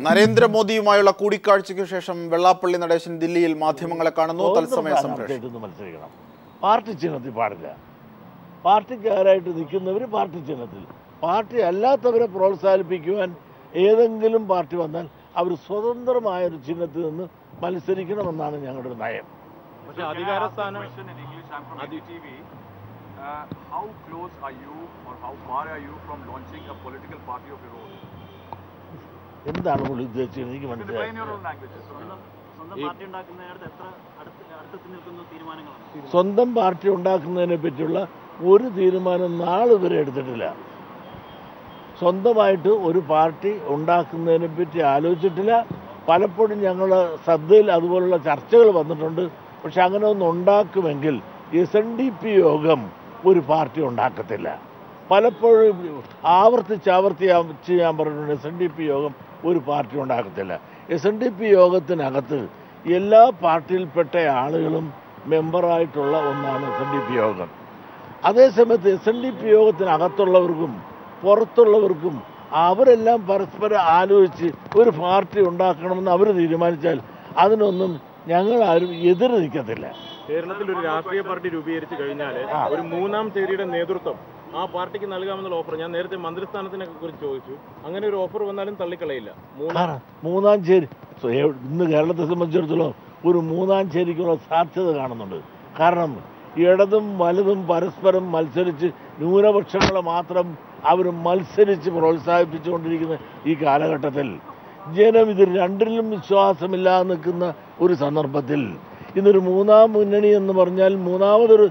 നരേന്ദ്രമോദിയുമായുള്ള കൂടിക്കാഴ്ചയ്ക്ക് ശേഷം വെള്ളാപ്പള്ളി നടേശൻ ദില്ലിയിൽ മാധ്യമങ്ങളെ കാണുന്നു. തത്സമയ സംപ്രേഷണം. മത്സരിക്കണം. പാർട്ടി ചിഹ്നത്തിൽ പാടില്ല. പാർട്ടിക്കാരായിട്ട് നിൽക്കുന്നവർ പാർട്ടി ചിഹ്നത്തിൽ, പാർട്ടി അല്ലാത്തവരെ പ്രോത്സാഹിപ്പിക്കുവാൻ ഏതെങ്കിലും പാർട്ടി വന്നാൽ അവർ സ്വതന്ത്രമായ ഒരു ചിഹ്നത്തിൽ നിന്ന് മത്സരിക്കണമെന്നാണ് ഞങ്ങളുടെ നയം. എന്താണ് പുള്ളി ഉദ്ദേശിച്ചത് എനിക്ക് മനസ്സിലായി. സ്വന്തം പാർട്ടി ഉണ്ടാക്കുന്നതിനെ പറ്റിയുള്ള ഒരു തീരുമാനം നാളെ വരെ എടുത്തിട്ടില്ല. സ്വന്തമായിട്ട് ഒരു പാർട്ടി ഉണ്ടാക്കുന്നതിനെ പറ്റി ആലോചിച്ചിട്ടില്ല. പലപ്പോഴും ഞങ്ങളുടെ ശ്രദ്ധയിൽ അതുപോലുള്ള ചർച്ചകൾ വന്നിട്ടുണ്ട്. പക്ഷെ അങ്ങനെ ഒന്ന് ഉണ്ടാക്കുമെങ്കിൽ SNDP യോഗം ഒരു പാർട്ടി ഉണ്ടാക്കത്തില്ല. പലപ്പോഴും ആവർത്തിച്ച് ഞാൻ പറഞ്ഞിട്ടുണ്ട്, SNDP യോഗം ഒരു പാർട്ടി ഉണ്ടാക്കത്തില്ല. SNDP യോഗത്തിനകത്ത് എല്ലാ പാർട്ടിയിൽപ്പെട്ട ആളുകളും മെമ്പറായിട്ടുള്ള ഒന്നാണ് SNDP യോഗം. അതേസമയത്ത് SNDP യോഗത്തിനകത്തുള്ളവർക്കും പുറത്തുള്ളവർക്കും അവരെല്ലാം പരസ്പരം ആലോചിച്ച് ഒരു പാർട്ടി ഉണ്ടാക്കണമെന്ന് അവർ തീരുമാനിച്ചാൽ അതിനൊന്നും ഞങ്ങളാരും എതിര് നിൽക്കത്തില്ല. കേരളത്തിൽ ഒരു രാഷ്ട്രീയ പാർട്ടി രൂപീകരിച്ചു കഴിഞ്ഞാൽ ഒരു മൂന്നാം ചേരിയുടെ നേതൃത്വം ആ പാർട്ടിക്ക് നൽകാമെന്നുള്ള ഓഫർ ഞാൻ നേരത്തെ മന്ത്രിസ്ഥാനത്തിനെ കുറിച്ച് ചോദിച്ചു. അങ്ങനെ ഒരു ഓഫർ വന്നാലും തള്ളിക്കളയില്ല. മൂന്നാം ചേരി ഇന്ന് കേരളത്തെ സംബന്ധിച്ചിടത്തോളം ഒരു മൂന്നാം ചേരിക്കുള്ള സാധ്യത കാണുന്നുണ്ട്. കാരണം ഇടതും വലതും പരസ്പരം മത്സരിച്ച് ന്യൂനപക്ഷങ്ങളെ മാത്രം അവർ മത്സരിച്ച് പ്രോത്സാഹിപ്പിച്ചുകൊണ്ടിരിക്കുന്ന ഈ കാലഘട്ടത്തിൽ ജനം ഇത് രണ്ടിലും വിശ്വാസമില്ലാതെ നിൽക്കുന്ന ഒരു സന്ദർഭത്തിൽ ഇന്നൊരു മൂന്നാം മുന്നണി എന്ന് പറഞ്ഞാൽ മൂന്നാമതൊരു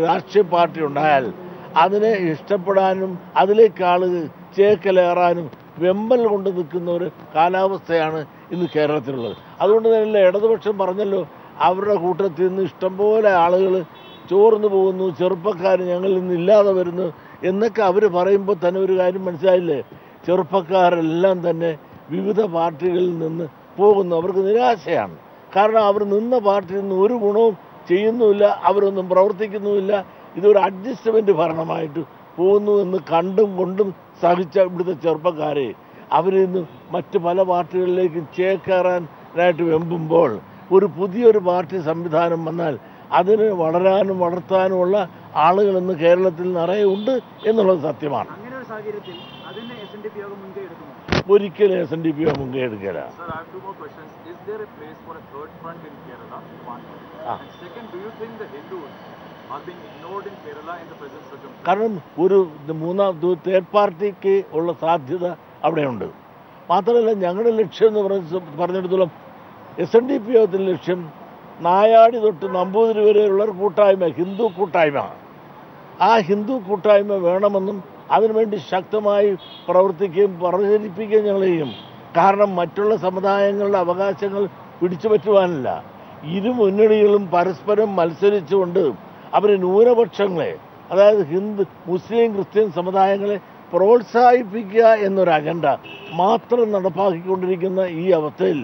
രാഷ്ട്രീയ പാർട്ടി ഉണ്ടായാൽ അതിനെ ഇഷ്ടപ്പെടാനും അതിലേക്ക് ആളുകൾ ചേക്കലേറാനും വെമ്പൽ കൊണ്ട് നിൽക്കുന്ന ഒരു കാലാവസ്ഥയാണ് ഇന്ന് കേരളത്തിലുള്ളത്. അതുകൊണ്ട് തന്നെ ഇടതുപക്ഷം പറഞ്ഞല്ലോ, അവരുടെ കൂട്ടത്തിൽ നിന്ന് ഇഷ്ടംപോലെ ആളുകൾ ചോർന്നു പോകുന്നു, ചെറുപ്പക്കാർ ഞങ്ങളിൽ നിന്ന് ഇല്ലാതെ വരുന്നു എന്നൊക്കെ അവർ പറയുമ്പോൾ തന്നെ ഒരു കാര്യം മനസ്സിലായില്ലേ, ചെറുപ്പക്കാരെല്ലാം തന്നെ വിവിധ പാർട്ടികളിൽ നിന്ന് പോകുന്നു. അവർക്ക് നിരാശയാണ്. കാരണം അവർ നിന്ന പാർട്ടിയിൽ നിന്ന് ഒരു ഗുണവും ചെയ്യുന്നുമില്ല, അവരൊന്നും പ്രവർത്തിക്കുന്നുമില്ല. ഇതൊരു അഡ്ജസ്റ്റ്മെൻറ്റ് ഭരണമായിട്ട് പോകുന്നു എന്ന് കണ്ടും കൊണ്ടും സഹിച്ച ഇവിടുത്തെ ചെറുപ്പക്കാരെ അവരിന്ന് മറ്റ് പല പാർട്ടികളിലേക്കും ചേക്കേറാനായിട്ട് വെമ്പുമ്പോൾ ഒരു പുതിയൊരു പാർട്ടി സംവിധാനം വന്നാൽ അതിന് വളരാനും വളർത്താനുമുള്ള ആളുകൾ ഇന്ന് കേരളത്തിൽ നിറയെ ഉണ്ട് എന്നുള്ളത് സത്യമാണ്. ഒരിക്കലും SNDP യോഗം മുൻകൈ എടുക്കില്ല. കാരണം ഒരു തേർഡ് പാർട്ടിക്ക് ഉള്ള സാധ്യത അവിടെയുണ്ട്. മാത്രമല്ല ഞങ്ങളുടെ ലക്ഷ്യം എന്ന് പറഞ്ഞിടത്തോളം SNDP യോഗത്തിൻ്റെ ലക്ഷ്യം നായാടി തൊട്ട് നമ്പൂതിരി വരെയുള്ള കൂട്ടായ്മ, ഹിന്ദു കൂട്ടായ്മ. ആ ഹിന്ദു കൂട്ടായ്മ വേണമെന്നും അതിനുവേണ്ടി ശക്തമായി പ്രവർത്തിക്കുകയും പ്രചരിപ്പിക്കുകയും ഞങ്ങൾ ചെയ്യും. കാരണം മറ്റുള്ള സമുദായങ്ങളുടെ അവകാശങ്ങൾ പിടിച്ചു പറ്റുവാനല്ല, ഇരു മുന്നണികളും പരസ്പരം മത്സരിച്ചുകൊണ്ട് അവർ ന്യൂനപക്ഷങ്ങളെ, അതായത് മുസ്ലിം ക്രിസ്ത്യൻ സമുദായങ്ങളെ പ്രോത്സാഹിപ്പിക്കുക എന്നൊരു അജണ്ട മാത്രം നടപ്പാക്കിക്കൊണ്ടിരിക്കുന്ന ഈ അവസ്ഥയിൽ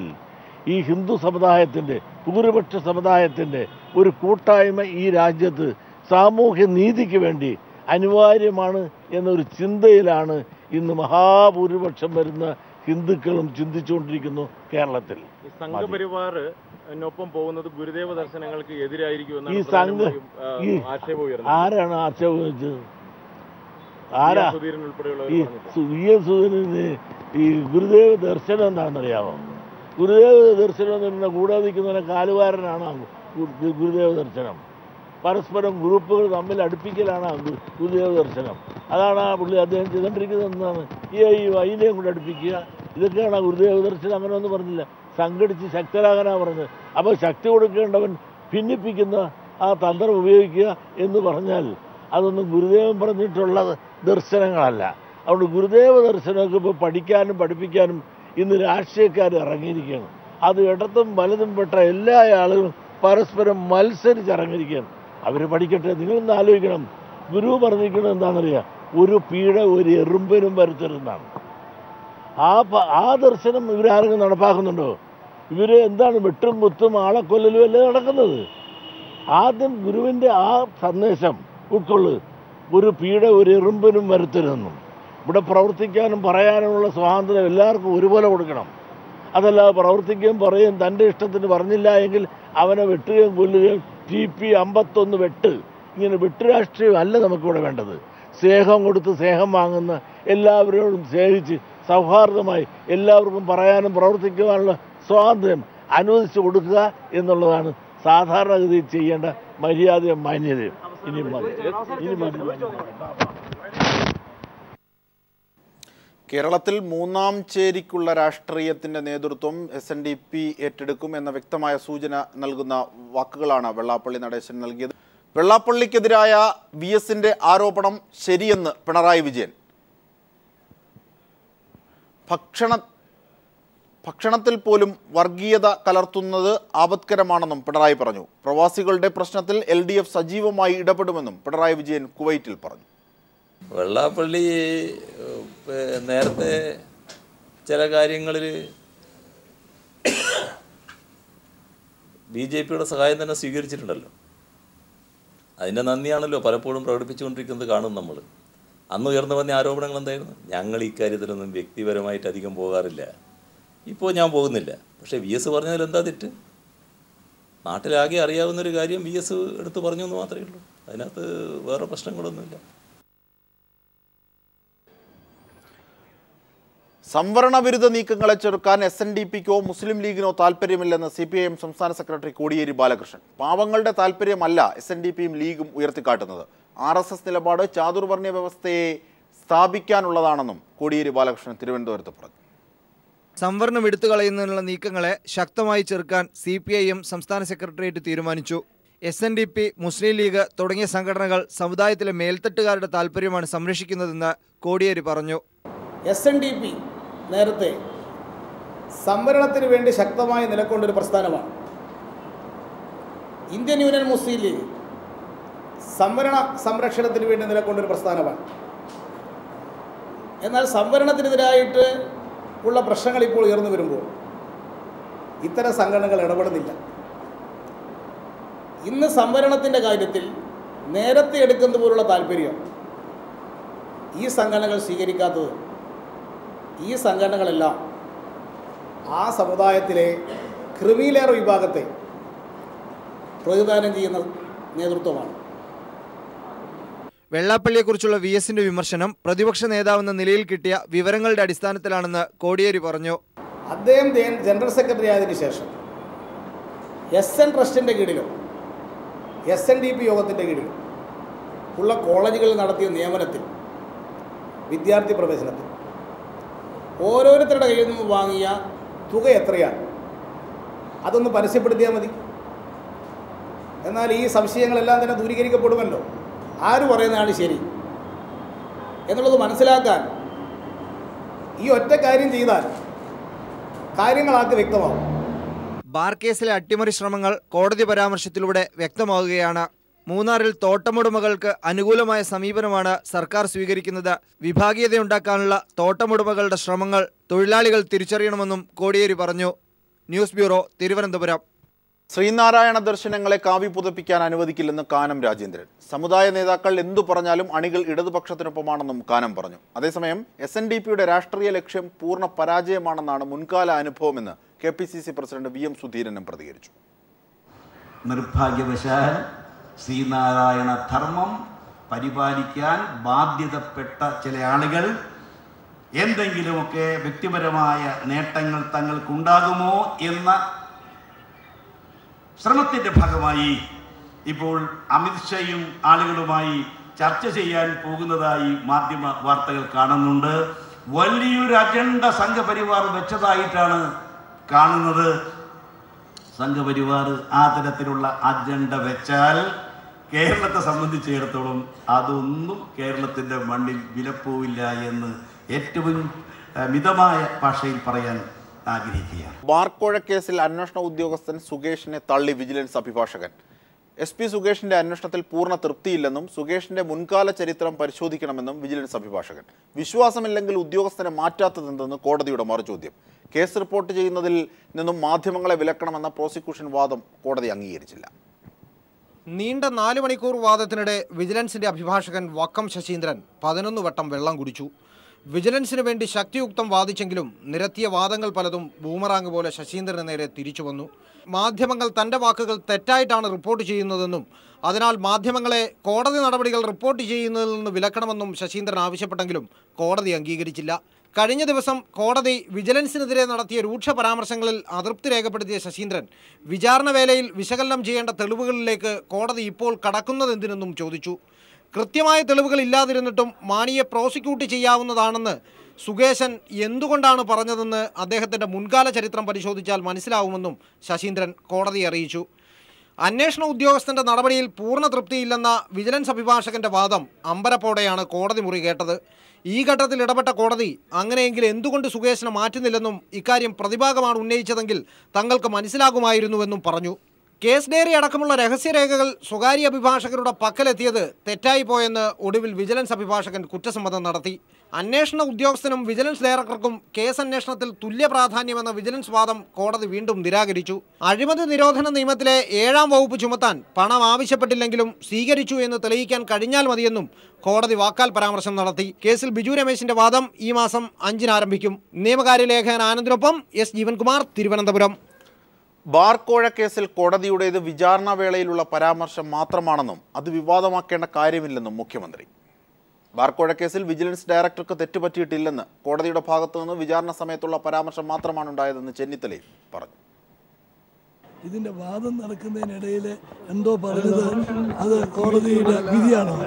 ഈ ഹിന്ദു സമുദായത്തിൻ്റെ, ഭൂരിപക്ഷ സമുദായത്തിൻ്റെ ഒരു കൂട്ടായ്മ ഈ രാജ്യത്ത് സാമൂഹ്യ നീതിക്ക് വേണ്ടി അനിവാര്യമാണ് എന്നൊരു ചിന്തയിലാണ് ഇന്ന് മഹാഭൂരിപക്ഷം വരുന്ന ഹിന്ദുക്കളും ചിന്തിച്ചുകൊണ്ടിരിക്കുന്നു കേരളത്തിൽ. സംഘപരിവാറിനൊപ്പം പോകുന്നത് ഗുരുദേവ ദർശനങ്ങൾക്ക് എതിരായിരിക്കും. ആരാണ് ആക്ഷേപം വെച്ചത്? ആരാ? ഈ സുധീരന് ഈ ഗുരുദേവ ദർശനം എന്താണെന്നറിയാമോ? ഗുരുദേവ ദർശനം എന്ന് കൂടെ നിൽക്കുന്നവനെ കാലുകാരനാണ് ഗുരുദേവ ദർശനം. പരസ്പരം ഗ്രൂപ്പുകൾ തമ്മിൽ അടുപ്പിക്കലാണ് ഗുരുദേവ ദർശനം. അതാണ് ആ പുള്ളി അദ്ദേഹം ചെയ്തുകൊണ്ടിരിക്കുന്നത്. എന്നാണ് ഈ വൈദ്യം കൊണ്ട് അടുപ്പിക്കുക, ഇതൊക്കെയാണ് ഗുരുദേവ ദർശനം. അങ്ങനെ ഒന്നും പറഞ്ഞില്ല, സംഘടിച്ച് ശക്തരാകാനാണ് പറഞ്ഞത്. അപ്പോൾ ശക്തി കൊടുക്കേണ്ടവൻ ഭിന്നിപ്പിക്കുന്ന ആ തന്ത്രം ഉപയോഗിക്കുക എന്ന് പറഞ്ഞാൽ അതൊന്നും ഗുരുദേവൻ പറഞ്ഞിട്ടുള്ള ദർശനങ്ങളല്ല. അതുകൊണ്ട് ഗുരുദേവ ദർശനമൊക്കെ ഇപ്പോൾ പഠിക്കാനും പഠിപ്പിക്കാനും ഇന്ന് രാഷ്ട്രീയക്കാർ ഇറങ്ങിയിരിക്കുകയാണ്. അത് ഇടത്തും വലതും പെട്ട എല്ലാ ആളുകളും പരസ്പരം മത്സരിച്ചിറങ്ങിയിരിക്കുകയാണ്. അവർ പഠിക്കട്ടെ. നിങ്ങളൊന്ന് ആലോചിക്കണം, ഗുരു പറഞ്ഞിരിക്കുന്നത് എന്താണെന്നറിയാം, ഒരു പീഡ ഒരു എറുമ്പിനും വരുത്തരുതെന്നാണ്. ആ ദർശനം ഇവരാരെങ്കിലും നടപ്പാക്കുന്നുണ്ടോ? ഇവർ എന്താണ് വെട്ടും മുത്തും ആളെക്കൊല്ലലും അല്ലേ നടക്കുന്നത്? ആദ്യം ഗുരുവിൻ്റെ ആ സന്ദേശം ഉൾക്കൊള്ളു, ഒരു പീഡ ഒരു എറുമ്പിനും വരുത്തരുതെന്നും. ഇവിടെ പ്രവർത്തിക്കാനും പറയാനുമുള്ള സ്വാതന്ത്ര്യം എല്ലാവർക്കും ഒരുപോലെ കൊടുക്കണം. അതല്ലാതെ പ്രവർത്തിക്കുകയും പറയുകയും തൻ്റെ ഇഷ്ടത്തിന് പറഞ്ഞില്ല എങ്കിൽ അവനെ വെട്ടുകയും കൊല്ലുകയും TP 51 വെട്ട്, ഇങ്ങനെ വെട്ട് രാഷ്ട്രീയം അല്ല നമുക്കിവിടെ വേണ്ടത്. സ്നേഹം കൊടുത്ത് സ്നേഹം വാങ്ങുന്ന, എല്ലാവരോടും സ്നേഹിച്ച് സൗഹാർദ്ദമായി എല്ലാവർക്കും പറയാനും പ്രവർത്തിക്കുവാനുള്ള സ്വാതന്ത്ര്യം അനുവദിച്ചു കൊടുക്കുക എന്നുള്ളതാണ് സാധാരണഗതിയിൽ ചെയ്യേണ്ട മര്യാദയും മാന്യതയും. ഇനി കേരളത്തിൽ മൂന്നാം ചേരിക്കുള്ള രാഷ്ട്രീയത്തിന്റെ നേതൃത്വം SNDP ഏറ്റെടുക്കും എന്ന വ്യക്തമായ സൂചന നൽകുന്ന വാക്കുകളാണ് വെള്ളാപ്പള്ളി നടേശൻ നൽകിയത്. വെള്ളാപ്പള്ളിക്കെതിരായ VSന്റെ ആരോപണം ശരിയെന്ന് പിണറായി വിജയൻ. ഭക്ഷണത്തിൽ പോലും വർഗീയത കലർത്തുന്നത് ആപത്കരമാണെന്നും പിണറായി പറഞ്ഞു. പ്രവാസികളുടെ പ്രശ്നത്തിൽ LDF സജീവമായി ഇടപെടുമെന്നും പിണറായി വിജയൻ കുവൈറ്റിൽ പറഞ്ഞു. വെള്ളാപ്പള്ളി നേരത്തെ ചില കാര്യങ്ങളിൽ BJPയുടെ സഹായം തന്നെ സ്വീകരിച്ചിട്ടുണ്ടല്ലോ. അതിൻ്റെ നന്ദിയാണല്ലോ പലപ്പോഴും പ്രകടിപ്പിച്ചുകൊണ്ടിരിക്കുന്നത് കാണും നമ്മൾ. അന്ന് ഉയർന്നു വന്ന ആരോപണങ്ങൾ എന്തായിരുന്നു? ഞങ്ങൾ ഇക്കാര്യത്തിലൊന്നും വ്യക്തിപരമായിട്ട് അധികം പോകാറില്ല, ഇപ്പോൾ ഞാൻ പോകുന്നില്ല. പക്ഷേ VS പറഞ്ഞതിൽ എന്താ തെറ്റ്? നാട്ടിലാകെ അറിയാവുന്നൊരു കാര്യം VS എടുത്ത് പറഞ്ഞു എന്ന് മാത്രമേ ഉള്ളൂ. അതിനകത്ത് വേറെ പ്രശ്നങ്ങളൊന്നുമില്ല. സംവരണ വിരുദ്ധ നീക്കങ്ങളെ ചെറുക്കാൻ SNDPക്കോ മുസ്ലിം ലീഗിനോ താല്പര്യമില്ലെന്ന് CPIM സംസ്ഥാന സെക്രട്ടറി കോടിയേരി ബാലകൃഷ്ണൻ. പാവങ്ങളുടെ താല്പര്യമല്ല SNDPയും ലീഗും ഉയർത്തിക്കാട്ടുന്നത്. RSS നിലപാട് ചാതുർവർണ്ണ വ്യവസ്ഥയെ സ്ഥാപിക്കാനുള്ളതാണെന്നും കോടിയേരി ബാലകൃഷ്ണൻ തിരുവനന്തപുരത്ത് പറഞ്ഞു. സംവരണം എടുത്തു കളയുന്നതിനുള്ള നീക്കങ്ങളെ ശക്തമായി ചെറുക്കാൻ CPIM സംസ്ഥാന സെക്രട്ടേറിയറ്റ് തീരുമാനിച്ചു. SNDP, മുസ്ലിം ലീഗ് തുടങ്ങിയ സംഘടനകൾ സമുദായത്തിലെ മേൽത്തട്ടുകാരുടെ താല്പര്യമാണ് സംരക്ഷിക്കുന്നതെന്ന് കോടിയേരി പറഞ്ഞു. SNDP നേരത്തെ സംവരണത്തിന് വേണ്ടി ശക്തമായി നിലകൊണ്ടൊരു പ്രസ്ഥാനമാണ്. ഇന്ത്യൻ യൂണിയൻ മുസ്ലിം ലീഗ് സംവരണ സംരക്ഷണത്തിന് വേണ്ടി നിലകൊണ്ടൊരു പ്രസ്ഥാനമാണ്. എന്നാൽ സംവരണത്തിനെതിരായിട്ട് ഉള്ള പ്രശ്നങ്ങൾ ഇപ്പോൾ ഉയർന്നു വരുമ്പോൾ ഇത്തരം സംഘടനകൾ ഇടപെടുന്നില്ല. ഇന്ന് സംവരണത്തിൻ്റെ കാര്യത്തിൽ നേരത്തെ എടുക്കുന്നത് പോലുള്ള താല്പര്യം ഈ സംഘടനകൾ സ്വീകരിക്കാത്തത്, ഈ സംഘടനകളെല്ലാം ആ സമുദായത്തിലെ ക്രിമിലെയർ വിഭാഗത്തെ പ്രതിദാനം ചെയ്യുന്ന നേതൃത്വമാണ്. വെള്ളാപ്പള്ളിയെക്കുറിച്ചുള്ള VSന്റെ വിമർശനം പ്രതിപക്ഷ നേതാവെന്ന നിലയിൽ കിട്ടിയ വിവരങ്ങളുടെ അടിസ്ഥാനത്തിലാണെന്ന് കോടിയേരി പറഞ്ഞു. അദ്ദേഹം ജനറൽ സെക്രട്ടറി ആയതിനു ശേഷം SN ട്രസ്റ്റിൻ്റെ കീഴിലും SNDP യോഗത്തിൻ്റെ കീഴിലും ഉള്ള കോളേജുകളിൽ നടത്തിയ നിയമനത്തിൽ, വിദ്യാർത്ഥി പ്രവേശനത്തിൽ ഓരോരുത്തരുടെ കയ്യിൽ നിന്നും വാങ്ങിയ തുക എത്രയാണ് അതൊന്ന് പരസ്യപ്പെടുത്തിയാൽ മതി. എന്നാൽ ഈ സംശയങ്ങളെല്ലാം തന്നെ ദൂരീകരിക്കപ്പെടുമല്ലോ. ആര് പറയുന്നതാണ് ശരി എന്നുള്ളത് മനസ്സിലാക്കാൻ ഈ ഒറ്റ കാര്യം ചെയ്താൽ കാര്യങ്ങളാക്കി വ്യക്തമാവും. ബാർ കേസിലെ അട്ടിമറി ശ്രമങ്ങൾ കോടതി പരാമർശത്തിലൂടെ വ്യക്തമാവുകയാണ്. മൂന്നാറിൽ തോട്ടമുടമകൾക്ക് അനുകൂലമായ സമീപനമാണ് സർക്കാർ സ്വീകരിക്കുന്നത്. വിഭാഗീയതയുണ്ടാക്കാനുള്ള തോട്ടമുടമകളുടെ ശ്രമങ്ങൾ തൊഴിലാളികൾ തിരിച്ചറിയണമെന്നും കോടിയേരി പറഞ്ഞു. News bureau, Thiruvananthapuram. ശ്രീനാരായണ ദർശനങ്ങളെ കാവ്യ പുതപ്പിക്കാൻ അനുവദിക്കില്ലെന്ന് കാനം രാജേന്ദ്രൻ. സമുദായ നേതാക്കൾ എന്തു പറഞ്ഞാലും അണികൾ ഇടതുപക്ഷത്തിനൊപ്പമാണെന്നും കാനം പറഞ്ഞു. അതേസമയം SNDPയുടെ രാഷ്ട്രീയ ലക്ഷ്യം പൂർണ്ണ പരാജയമാണെന്നാണ് മുൻകാല അനുഭവമെന്ന് KPCC പ്രസിഡന്റ് VM സുധീരനും പ്രതികരിച്ചു. നിർഭാഗ്യവശാൽ ശ്രീനാരായണ ധർമ്മം പരിപാലിക്കാൻ ബാധ്യതപ്പെട്ട ചില ആളുകൾ എന്തെങ്കിലുമൊക്കെ വ്യക്തിപരമായ നേട്ടങ്ങൾ തങ്ങൾക്കുണ്ടാകുമോ എന്ന ശ്രമത്തിൻ്റെ ഭാഗമായി ഇപ്പോൾ അമിത്ഷായും ആളുകളുമായി ചർച്ച ചെയ്യാൻ പോകുന്നതായി മാധ്യമ വാർത്തകൾ കാണുന്നുണ്ട്. വലിയൊരു അജണ്ട സംഘപരിവാർ വെച്ചതായിട്ടാണ് കാണുന്നത്. സംഘപരിവാർ ആ തരത്തിലുള്ള അജണ്ട വെച്ചാൽ കേരളത്തെ സംബന്ധിച്ചിടത്തോളം അതൊന്നും കേരളത്തിൻ്റെ മണ്ണിൽ വിലപ്പോവില്ല എന്ന് ഏറ്റവും മിതമായ ഭാഷയിൽ പറയാൻ ആഗ്രഹിക്കുകയാണ്. ബാർക്കോഴക്കേസിൽ അന്വേഷണ ഉദ്യോഗസ്ഥൻ സുകേഷിനെ തള്ളി വിജിലൻസ് അഭിഭാഷകൻ. SP സുകേഷിന്റെ അന്വേഷണത്തിൽ പൂർണ്ണ തൃപ്തിയില്ലെന്നും സുകേഷിന്റെ മുൻകാല ചരിത്രം പരിശോധിക്കണമെന്നും വിജിലൻസ് അഭിഭാഷകൻ. വിശ്വാസമില്ലെങ്കിൽ ഉദ്യോഗസ്ഥനെ മാറ്റാത്തതെന്തെന്ന് കോടതിയുടെ മറുചോദ്യം. കേസ് റിപ്പോർട്ട് ചെയ്യുന്നതിൽ നിന്നും മാധ്യമങ്ങളെ വിലക്കണമെന്ന പ്രോസിക്യൂഷൻ വാദം കോടതി അംഗീകരിച്ചില്ല. നീണ്ട 4 മണിക്കൂർ വാദത്തിനിടെ വിജിലൻസിന്റെ അഭിഭാഷകൻ വക്കം ശശീന്ദ്രൻ 11 വട്ടം വെള്ളം കുടിച്ചു. വിജിലൻസിന് വേണ്ടി ശക്തിയുക്തം വാദിച്ചെങ്കിലും നിരത്തിയ വാദങ്ങൾ പലതും ബൂമറാങ് പോലെ ശശീന്ദ്രന് നേരെ തിരിച്ചു വന്നു. മാധ്യമങ്ങൾ തൻ്റെ വാക്കുകൾ തെറ്റായിട്ടാണ് റിപ്പോർട്ട് ചെയ്യുന്നതെന്നും അതിനാൽ മാധ്യമങ്ങളെ കോടതി നടപടികൾ റിപ്പോർട്ട് ചെയ്യുന്നതിൽ നിന്ന് വിലക്കണമെന്നും ശശീന്ദ്രൻ ആവശ്യപ്പെട്ടെങ്കിലും കോടതി അംഗീകരിച്ചില്ല. കഴിഞ്ഞ ദിവസം കോടതി വിജിലൻസിനെതിരെ നടത്തിയ രൂക്ഷ പരാമർശങ്ങളിൽ അതൃപ്തി രേഖപ്പെടുത്തിയ ശശീന്ദ്രൻ വിചാരണ വേളയിൽ വിശകലനം ചെയ്യേണ്ട തെളിവുകളിലേക്ക് കോടതി ഇപ്പോൾ കടക്കുന്നതെന്തിനെന്നും ചോദിച്ചു. കൃത്യമായ തെളിവുകൾ ഇല്ലാതിരുന്നിട്ടും മാണിയെ പ്രോസിക്യൂട്ട് ചെയ്യാവുന്നതാണെന്ന് സുകേശൻ എന്തുകൊണ്ടാണ് പറഞ്ഞതെന്ന് അദ്ദേഹത്തിൻ്റെ മുൻകാല ചരിത്രം പരിശോധിച്ചാൽ മനസ്സിലാവുമെന്നും ശശീന്ദ്രൻ കോടതിയെ അറിയിച്ചു. അന്വേഷണ ഉദ്യോഗസ്ഥൻ്റെ നടപടിയിൽ പൂർണ്ണ തൃപ്തിയില്ലെന്ന വിജിലൻസ് അഭിഭാഷകൻ്റെ വാദം അമ്പരപ്പോടെയാണ് കോടതി മുറി കേട്ടത്. ഈ ഘട്ടത്തിൽ ഇടപെട്ട കോടതി അങ്ങനെയെങ്കിൽ എന്തുകൊണ്ട് സുകേശനെ മാറ്റുന്നില്ലെന്നും ഇക്കാര്യം പ്രതിഭാഗമാണ് ഉന്നയിച്ചതെങ്കിൽ തങ്ങൾക്ക് മനസ്സിലാകുമായിരുന്നുവെന്നും പറഞ്ഞു. കേസ് ഡയറി അടക്കമുള്ള രഹസ്യരേഖകൾ സ്വകാര്യ അഭിഭാഷകരുടെ പക്കലെത്തിയത് തെറ്റായി പോയെന്ന് ഒടുവിൽ വിജിലൻസ് അഭിഭാഷകൻ കുറ്റസമ്മതം നടത്തി. അന്വേഷണ ഉദ്യോഗസ്ഥനും വിജിലൻസ് ഡയറക്ടർക്കും കേസ് അന്വേഷണത്തിൽ തുല്യ പ്രാധാന്യമെന്ന വിജിലൻസ് വാദം കോടതി വീണ്ടും നിരാകരിച്ചു. അഴിമതി നിരോധന നിയമത്തിലെ 7-ാം വകുപ്പ് ചുമത്താൻ പണം ആവശ്യപ്പെട്ടില്ലെങ്കിലും സ്വീകരിച്ചു എന്ന് തെളിയിക്കാൻ കഴിഞ്ഞാൽ മതിയെന്നും കോടതി വാക്കാൽ പരാമർശം നടത്തി. കേസിൽ ബിജു രമേശിന്റെ വാദം ഈ മാസം 5-ന് ആരംഭിക്കും. നിയമകാര്യ ലേഖകൻ ആനന്ദിനൊപ്പം എസ് ജീവൻകുമാർ, തിരുവനന്തപുരം. ബാർ കോഴ കേസിൽ കോടതിയുടേത് വിചാരണ വേളയിലുള്ള പരാമർശം മാത്രമാണെന്നും അത് വിവാദമാക്കേണ്ട കാര്യമില്ലെന്നും മുഖ്യമന്ത്രി. ബാർ കോഴ കേസിൽ വിജിലൻസ് ഡയറക്ടർക്ക് തെറ്റുപറ്റിയിട്ടില്ലെന്ന് കോടതിയുടെ ഭാഗത്തു നിന്ന് വിചാരണ സമയത്തുള്ള പരാമർശം മാത്രമാണ് ഉണ്ടായതെന്ന് ചെന്നിത്തലയും പറഞ്ഞു. ഇതിന്റെ വാദം നടക്കുന്നതിനിടയിൽ എന്തോ പറഞ്ഞത് അത് കോടതിയുടെ വിധിയാണോ?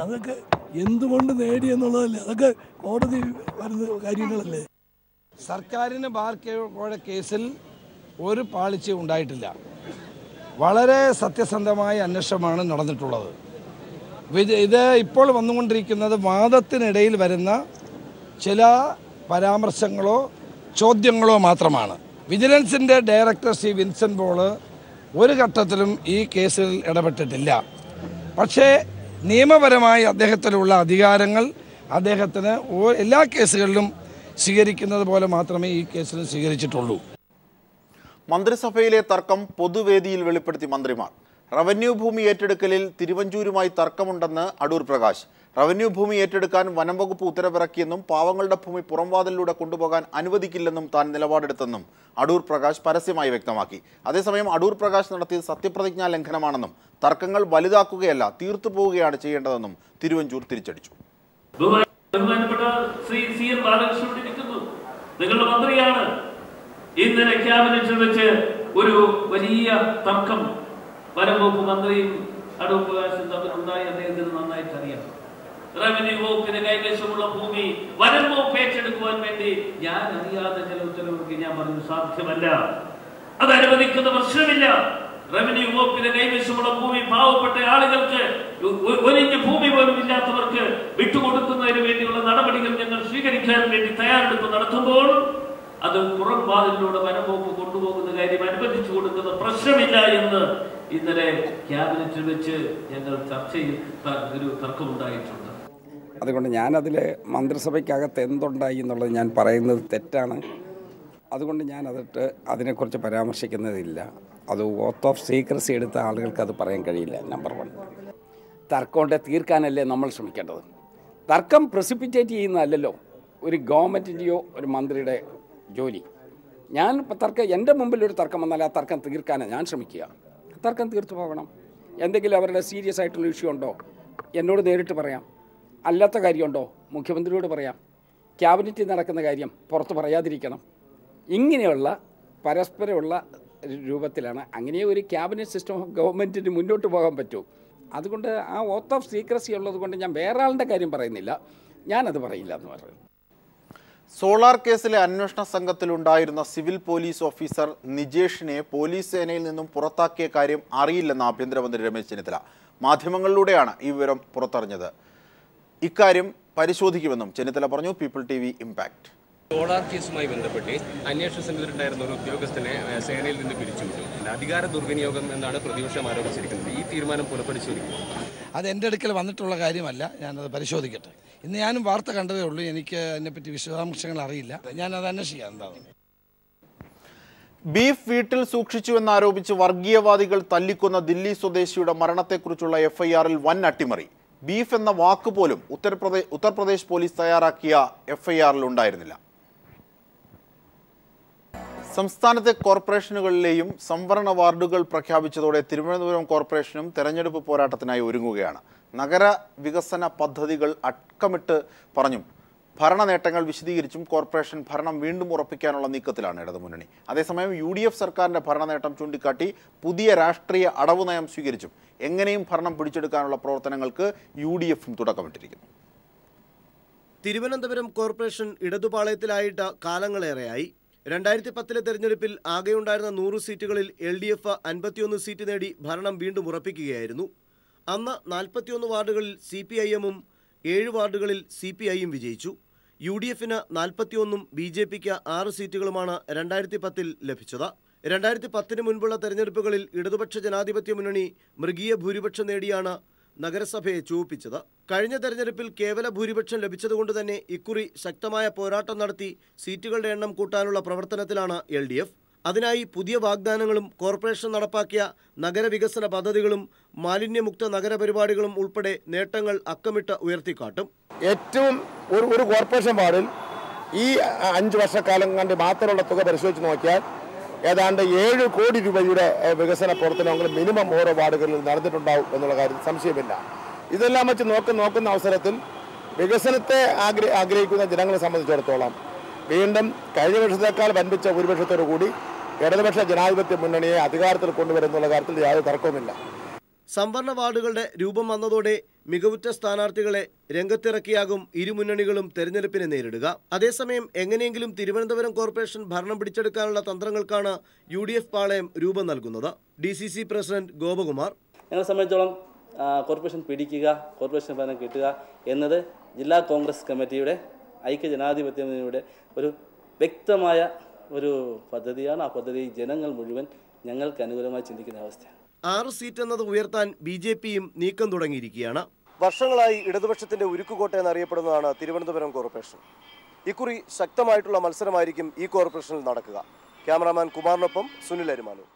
അതൊക്കെ എന്തുകൊണ്ട് നേടി എന്നുള്ളതല്ലേ, അതൊക്കെ കോടതി വരുന്ന കാര്യങ്ങളല്ലേ. സർക്കാരിന് ബാർ കോഴ കേസിൽ ഒരു പാളിച്ചയും ഉണ്ടായിട്ടില്ല. വളരെ സത്യസന്ധമായ അന്വേഷണമാണ് നടന്നിട്ടുള്ളത്. ഇത് ഇപ്പോൾ വന്നുകൊണ്ടിരിക്കുന്നത് വാദത്തിനിടയിൽ വരുന്ന ചില പരാമർശങ്ങളോ ചോദ്യങ്ങളോ മാത്രമാണ്. വിജിലൻസിൻ്റെ ഡയറക്ടർ ശ്രീ വിൻസെൻ്റ് പോൾ ഒരു ഘട്ടത്തിലും ഈ കേസിൽ ഇടപെട്ടിട്ടില്ല. പക്ഷേ നിയമപരമായി അദ്ദേഹത്തിലുള്ള അധികാരങ്ങൾ അദ്ദേഹത്തിന് എല്ലാ കേസുകളിലും സ്വീകരിക്കുന്നത് പോലെ മാത്രമേ ഈ കേസിൽ സ്വീകരിച്ചിട്ടുള്ളൂ. മന്ത്രിസഭയിലെ തർക്കം പൊതുവേദിയിൽ വെളിപ്പെടുത്തി മന്ത്രിമാർ. റവന്യൂ ഭൂമി ഏറ്റെടുക്കലിൽ തിരുവഞ്ചൂരുമായി തർക്കമുണ്ടെന്ന് അടൂർ പ്രകാശ്. റവന്യൂ ഭൂമി ഏറ്റെടുക്കാൻ വനം വകുപ്പ് ഉത്തരവിറക്കിയെന്നും പാവങ്ങളുടെ ഭൂമി പുറംവാതിലൂടെ കൊണ്ടുപോകാൻ അനുവദിക്കില്ലെന്നും താൻ നിലപാടെടുത്തെന്നും അടൂർ പ്രകാശ് പരസ്യമായി വ്യക്തമാക്കി. അതേസമയം അടൂർ പ്രകാശ് നടത്തിയത് സത്യപ്രതിജ്ഞാ ലംഘനമാണെന്നും തർക്കങ്ങൾ വലുതാക്കുകയല്ല തീർത്തു പോവുകയാണ് ചെയ്യേണ്ടതെന്നും തിരുവഞ്ചൂർ തിരിച്ചടിച്ചു. നിങ്ങളുടെ മന്ത്രിയാണ്. ഇന്നലെ ക്യാബിനറ്റിൽ വെച്ച് ഒരു വലിയ തർക്കം വനം വകുപ്പ് മന്ത്രിയും അടൂർ പ്രകാശും തമ്മിൽ ഉണ്ടായി. അദ്ദേഹത്തിന് നന്നായിട്ട് അറിയാം. റവന്യൂ വകുപ്പിന് കൈവശമുള്ള ഭൂമി വനം വകുപ്പ് ഏറ്റെടുക്കുവാൻ വേണ്ടി ഞാൻ അറിയാതെ ചില ഉത്തരവുകൾക്ക് ഞാൻ പറഞ്ഞു സാധ്യമല്ല, അത് അനുവദിക്കുന്ന പ്രശ്നമില്ല. റവന്യൂ വകുപ്പിന് കൈവശമുള്ള ഭൂമി പാവപ്പെട്ട ആളുകൾക്ക്, ഒരിഞ്ച് ഭൂമി പോലും ഇല്ലാത്തവർക്ക് വിട്ടുകൊടുക്കുന്നതിന് വേണ്ടിയുള്ള നടപടികൾ ഞങ്ങൾ സ്വീകരിക്കാൻ വേണ്ടി തയ്യാറെടുപ്പ് നടത്തുമ്പോൾ അത് പുറംവാതിലൂടെ വനം വകുപ്പ് കൊണ്ടുപോകുന്ന കാര്യം അനുവദിച്ചു കൊടുക്കുന്ന പ്രശ്നമില്ല എന്ന് ഇന്നലെ ക്യാബിനറ്റിൽ വെച്ച് ഞങ്ങൾ ചർച്ചയിൽ ഒരു തർക്കമുണ്ടായിട്ടുണ്ട്. അതുകൊണ്ട് ഞാനതിൽ മന്ത്രിസഭയ്ക്കകത്ത് എന്തുണ്ടായി എന്നുള്ളത് ഞാൻ പറയുന്നത് തെറ്റാണ്. അതുകൊണ്ട് ഞാൻ അതിനെക്കുറിച്ച് പരാമർശിക്കുന്നതില്ല. അത് ഓത്ത് ഓഫ് സീക്രസി എടുത്ത ആളുകൾക്ക് അത് പറയാൻ കഴിയില്ല. നമ്പർ 1, തർക്കം തീർക്കാനല്ലേ നമ്മൾ ശ്രമിക്കേണ്ടത്. തർക്കം പ്രസിപ്പിറ്റേറ്റ് ചെയ്യുന്നതല്ലല്ലോ ഒരു ഗവൺമെൻറ്റിൻ്റെയോ ഒരു മന്ത്രിയുടെ ജോലി. ഞാൻ എൻ്റെ മുമ്പിൽ ഒരു തർക്കം വന്നാൽ ആ തർക്കം തീർക്കാനാണ് ഞാൻ ശ്രമിക്കുക. തർക്കം തീർത്തു പോകണം. എന്തെങ്കിലും അവരുടെ സീരിയസ് ആയിട്ടുള്ള ഇഷ്യൂ ഉണ്ടോ എന്നോട് നേരിട്ട് പറയാം. അല്ലാത്ത കാര്യമുണ്ടോ മുഖ്യമന്ത്രിയോട് പറയാം. ക്യാബിനറ്റിൽ നടക്കുന്ന കാര്യം പുറത്ത് പറയാതിരിക്കണം. ഇങ്ങനെയുള്ള പരസ്പരമുള്ള രൂപത്തിലാണ് അങ്ങനെ ഒരു ക്യാബിനറ്റ് സിസ്റ്റം ഓഫ് ഗവൺമെൻറ്റിന് മുന്നോട്ട് പോകാൻ പറ്റൂ. അതുകൊണ്ട് ആ ഓത്ത് ഓഫ് സീക്രസി ഉള്ളത് കൊണ്ട് ഞാൻ വേറെ ആളുടെ കാര്യം പറയുന്നില്ല, ഞാനത് പറയില്ല എന്ന് പറഞ്ഞു. സോളാർ കേസിലെ അന്വേഷണ സംഘത്തിലുണ്ടായിരുന്ന സിവിൽ പോലീസ് ഓഫീസർ നിജേഷിനെ പോലീസ് സേനയിൽ നിന്നും പുറത്താക്കിയ കാര്യം അറിയില്ലെന്ന് ആഭ്യന്തരമന്ത്രി രമേശ് ചെന്നിത്തല. മാധ്യമങ്ങളിലൂടെയാണ് ഈ വിവരം പുറത്തറിഞ്ഞത്. ഇക്കാര്യം പരിശോധിക്കുമെന്നും ചെന്നിത്തല പറഞ്ഞു. People TV impact. സോളാർ കേസുമായി ബന്ധപ്പെട്ട് അന്വേഷണ സംഘത്തിലുണ്ടായിരുന്ന ഒരു ഉദ്യോഗസ്ഥനെ സേനയിൽ നിന്ന് പിരിച്ചുവിട്ടു. അധികാര ദുർവിനിയോഗം എന്നാണ് പ്രതിപക്ഷം ആരോപിച്ചിരിക്കുന്നത്. ഈ തീരുമാനം പുനഃപരിശോധിക്കും. അത് എൻ്റെ അടുക്കൽ വന്നിട്ടുള്ള കാര്യമല്ല, ഞാനത് പരിശോധിക്കട്ടെ. ഇന്ന് ഞാനും വാർത്ത കണ്ടതേ ഉള്ളൂ. എനിക്ക് അതിനെപ്പറ്റി വിശദാംശങ്ങൾ അറിയില്ല. ഞാനത് അന്വേഷിക്കാം എന്താണ്. ബീഫ് വീട്ടിൽ സൂക്ഷിച്ചുവെന്നാരോപിച്ച് വർഗീയവാദികൾ തല്ലിക്കൊന്ന ദില്ലി സ്വദേശിയുടെ മരണത്തെക്കുറിച്ചുള്ള എഫ്ഐആറിൽ വൻ അട്ടിമറി. ബീഫ് എന്ന വാക്ക് പോലും ഉത്തർപ്രദേശ് പോലീസ് തയ്യാറാക്കിയ എഫ്ഐആറിൽ ഉണ്ടായിരുന്നില്ല. സംസ്ഥാനത്തെ കോർപ്പറേഷനുകളിലെയും സംവരണ വാർഡുകൾ പ്രഖ്യാപിച്ചതോടെ തിരുവനന്തപുരം കോർപ്പറേഷനും തെരഞ്ഞെടുപ്പ് പോരാട്ടത്തിനായി ഒരുങ്ങുകയാണ്. നഗര വികസന പദ്ധതികൾ അക്കമിട്ട് പറഞ്ഞും ഭരണ നേട്ടങ്ങൾ വിശദീകരിച്ചും കോർപ്പറേഷൻ ഭരണം വീണ്ടും ഉറപ്പിക്കാനുള്ള നീക്കത്തിലാണ് ഇടതുമുന്നണി. അതേസമയം UDF സർക്കാരിന്റെ ഭരണനേട്ടം ചൂണ്ടിക്കാട്ടി പുതിയ രാഷ്ട്രീയ അടവ് നയം സ്വീകരിച്ചും എങ്ങനെയും ഭരണം പിടിച്ചെടുക്കാനുള്ള പ്രവർത്തനങ്ങൾക്ക് UDFും തുടക്കമിട്ടിരിക്കുന്നു. തിരുവനന്തപുരം കോർപ്പറേഷൻ ഇടതുപാളയത്തിലായിട്ട് കാലങ്ങളേറെയായി. 2010 തെരഞ്ഞെടുപ്പിൽ ആകെയുണ്ടായിരുന്ന 100 സീറ്റുകളിൽ LDF 51 സീറ്റ് നേടി ഭരണം വീണ്ടും ഉറപ്പിക്കുകയായിരുന്നു. അന്ന് 41 വാർഡുകളിൽ CPIM-ഉം 7 വാർഡുകളിൽ CPI-യും വിജയിച്ചു. UDFന് 41-ഉം BJPക്ക് 6 സീറ്റുകളുമാണ് 2010 ലഭിച്ചത്. 2010 മുൻപുള്ള തെരഞ്ഞെടുപ്പുകളിൽ ഇടതുപക്ഷ ജനാധിപത്യ മുന്നണി മൃഗീയ ഭൂരിപക്ഷം നേടിയാണ് നഗരസഭയെ ചുവപ്പിച്ചത്. കഴിഞ്ഞ തെരഞ്ഞെടുപ്പിൽ കേവല ഭൂരിപക്ഷം ലഭിച്ചതുകൊണ്ട് തന്നെ ഇക്കുറി ശക്തമായ പോരാട്ടം നടത്തി സീറ്റുകളുടെ എണ്ണം കൂട്ടാനുള്ള പ്രവർത്തനത്തിലാണ് LDF. അതിനായി പുതിയ വാഗ്ദാനങ്ങളും കോർപ്പറേഷൻ നടപ്പാക്കിയ നഗരവികസന പദ്ധതികളും മാലിന്യമുക്ത നഗരപരിപാടികളും ഉൾപ്പെടെ നേട്ടങ്ങൾ അക്കമിട്ട് ഉയർത്തിക്കാട്ടും. ഏറ്റവും ഒരു കോർപ്പറേഷൻ വാർഡിൽ ഈ 5 വർഷക്കാലം കണ്ട് മാത്രമുള്ള തുക പരിശോധിച്ച് നോക്കിയാൽ ഏതാണ്ട് 7 കോടി രൂപയുടെ വികസന പ്രവർത്തനങ്ങൾ മിനിമം ഓരോ വാർഡുകളിൽ നടന്നിട്ടുണ്ടാവും എന്നുള്ള കാര്യത്തിൽ സംശയമില്ല. ഇതെല്ലാം വെച്ച് നോക്കുന്ന അവസരത്തിൽ വികസനത്തെ ആഗ്രഹിക്കുന്ന ജനങ്ങളെ സംബന്ധിച്ചിടത്തോളം വീണ്ടും കഴിഞ്ഞ വർഷത്തേക്കാൾ വൻപിച്ച ഭൂരിപക്ഷത്തോടു കൂടി ഇടതുപക്ഷ ജനാധിപത്യ മുന്നണിയെ അധികാരത്തിൽ കൊണ്ടുവരുന്നുള്ള കാര്യത്തിൽ യാതൊരു തർക്കവുമില്ല. സംവരണ വാർഡുകളുടെ രൂപം വന്നതോടെ മികവുറ്റ സ്ഥാനാർത്ഥികളെ രംഗത്തിറക്കിയാകും ഇരുമുന്നണികളും തെരഞ്ഞെടുപ്പിനെ നേരിടുക. അതേസമയം എങ്ങനെയെങ്കിലും തിരുവനന്തപുരം കോർപ്പറേഷൻ ഭരണം പിടിച്ചെടുക്കാനുള്ള തന്ത്രങ്ങൾക്കാണ് UDF പാളയം രൂപം നൽകുന്നത്. DCC പ്രസിഡന്റ് ഗോപകുമാർ: ഞങ്ങളെ സംബന്ധിച്ചോളം കോർപ്പറേഷൻ പിടിക്കുക, കോർപ്പറേഷൻ ഭരണം കിട്ടുക എന്നത് ജില്ലാ കോൺഗ്രസ് കമ്മിറ്റിയുടെ ഐക്യ ജനാധിപത്യ മുന്നണിയുടെ ഒരു വ്യക്തമായ ഒരു പദ്ധതിയാണ്. ആ പദ്ധതി ജനങ്ങൾ മുഴുവൻ ഞങ്ങൾക്ക് അനുകൂലമായി ചിന്തിക്കുന്ന അവസ്ഥയാണ്. 6 സീറ്റ് എന്നത് ഉയർത്താൻ BJPയും നീക്കം തുടങ്ങിയിരിക്കുകയാണ്. വർഷങ്ങളായി ഇടതുപക്ഷത്തിന്റെ ഉരുക്കുകോട്ട എന്നറിയപ്പെടുന്നതാണ് തിരുവനന്തപുരം കോർപ്പറേഷൻ. ഇക്കുറി ശക്തമായിട്ടുള്ള മത്സരമായിരിക്കും ഈ കോർപ്പറേഷനിൽ നടക്കുക. ക്യാമറാമാൻ കുമാറിനൊപ്പം സുനിൽ അരിമാനു.